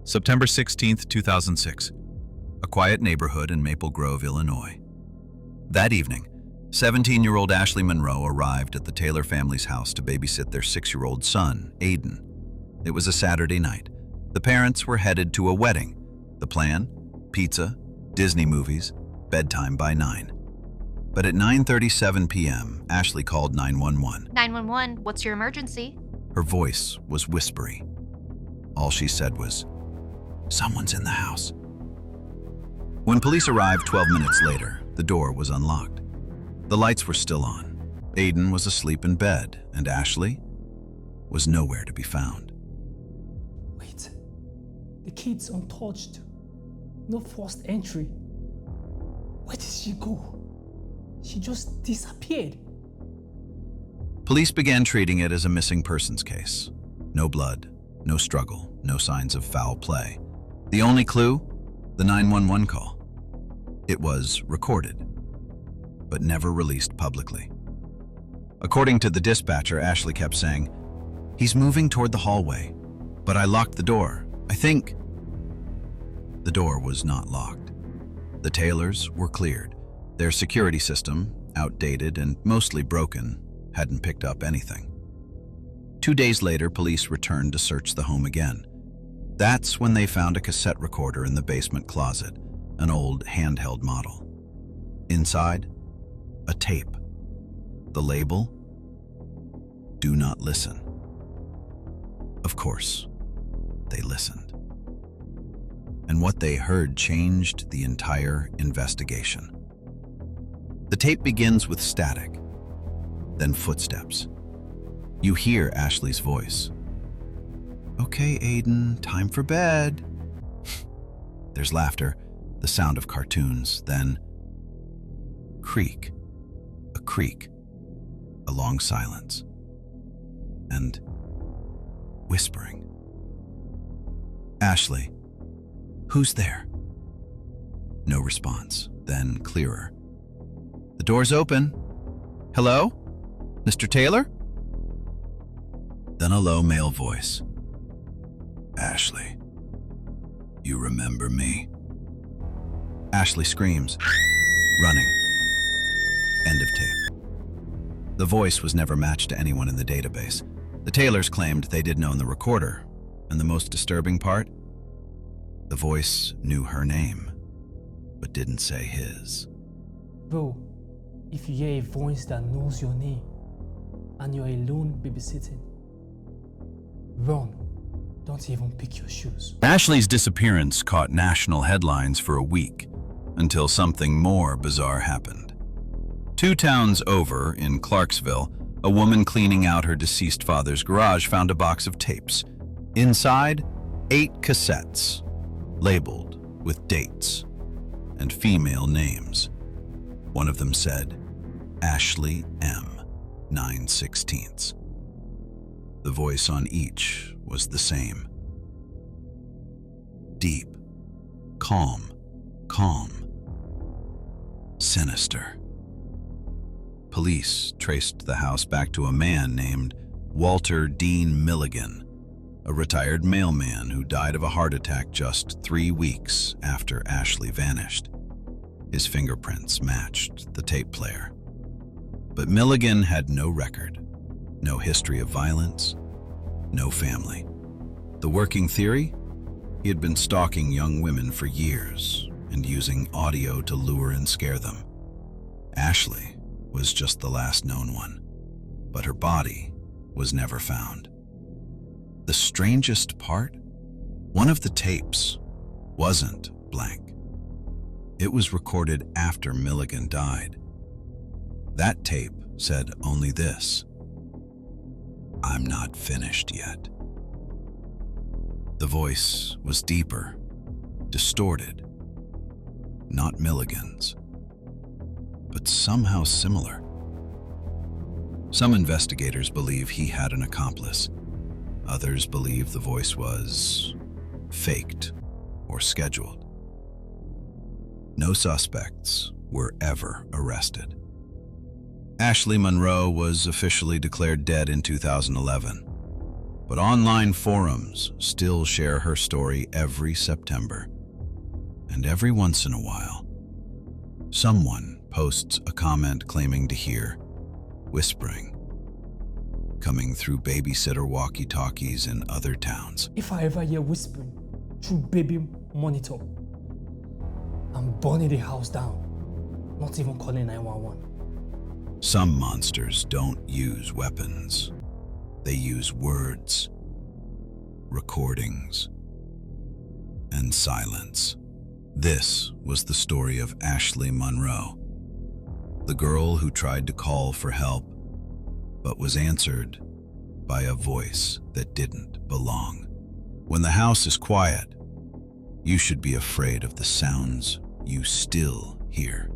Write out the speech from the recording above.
September 16th, 2006. A quiet neighborhood in Maple Grove, Illinois. That evening, 17-year-old Ashley Monroe arrived at the Taylor family's house to babysit their 6-year-old son, Aiden. It was a Saturday night. The parents were headed to a wedding. The plan? Pizza, Disney movies, bedtime by 9. But at 9:37 p.m., Ashley called 911. 911, what's your emergency? Her voice was whispery. All she said was, "Someone's in the house." When police arrived 12 minutes later, the door was unlocked. The lights were still on. Aiden was asleep in bed, and Ashley was nowhere to be found. Wait, the kid's untouched. No forced entry. Where did she go? She just disappeared. Police began treating it as a missing persons case. No blood, no struggle, no signs of foul play. The only clue? The 911 call. It was recorded, but never released publicly. According to the dispatcher, Ashley kept saying, "He's moving toward the hallway, but I locked the door. I think..." The door was not locked. The Taylors were cleared. Their security system, outdated and mostly broken, hadn't picked up anything. 2 days later, police returned to search the home again. That's when they found a cassette recorder in the basement closet, an old handheld model. Inside, a tape. The label, "Do not listen." Of course, they listened. And what they heard changed the entire investigation. The tape begins with static, then footsteps. You hear Ashley's voice. "Okay, Aiden, time for bed." There's laughter, the sound of cartoons, then creak, a creak, a long silence, and whispering. "Ashley, who's there?" No response, then clearer. "The door's open. Hello? Mr. Taylor?" Then a low male voice. "Ashley, you remember me?" Ashley screams, running. End of tape. The voice was never matched to anyone in the database. The Taylors claimed they didn't own the recorder, and the most disturbing part? The voice knew her name, but didn't say his. Bro, if you hear a voice that knows your name and you're alone babysitting, run. Don't even pick your shoes. Ashley's disappearance caught national headlines for a week, until something more bizarre happened. 2 towns over, in Clarksville, a woman cleaning out her deceased father's garage found a box of tapes. Inside, 8 cassettes, labeled with dates and female names. One of them said, Ashley M. 9/16. The voice on each was the same. Deep, calm, sinister. Police traced the house back to a man named Walter Dean Milligan, a retired mailman who died of a heart attack just 3 weeks after Ashley vanished. His fingerprints matched the tape player. But Milligan had no record, no history of violence, no family. The working theory? He had been stalking young women for years and using audio to lure and scare them. Ashley was just the last known one, but her body was never found. The strangest part? One of the tapes wasn't blank. It was recorded after Milligan died. That tape said only this: "I'm not finished yet." The voice was deeper, distorted, not Milligan's, but somehow similar. Some investigators believe he had an accomplice. Others believe the voice was faked or scheduled. No suspects were ever arrested. Ashley Monroe was officially declared dead in 2011. But online forums still share her story every September. And every once in a while, someone posts a comment claiming to hear whispering coming through babysitter walkie-talkies in other towns. If I ever hear whispering through baby monitor, I'm burning the house down, not even calling 911. Some monsters don't use weapons. They use words, recordings, and silence. This was the story of Ashley Monroe, the girl who tried to call for help but was answered by a voice that didn't belong. When the house is quiet, you should be afraid of the sounds you still hear.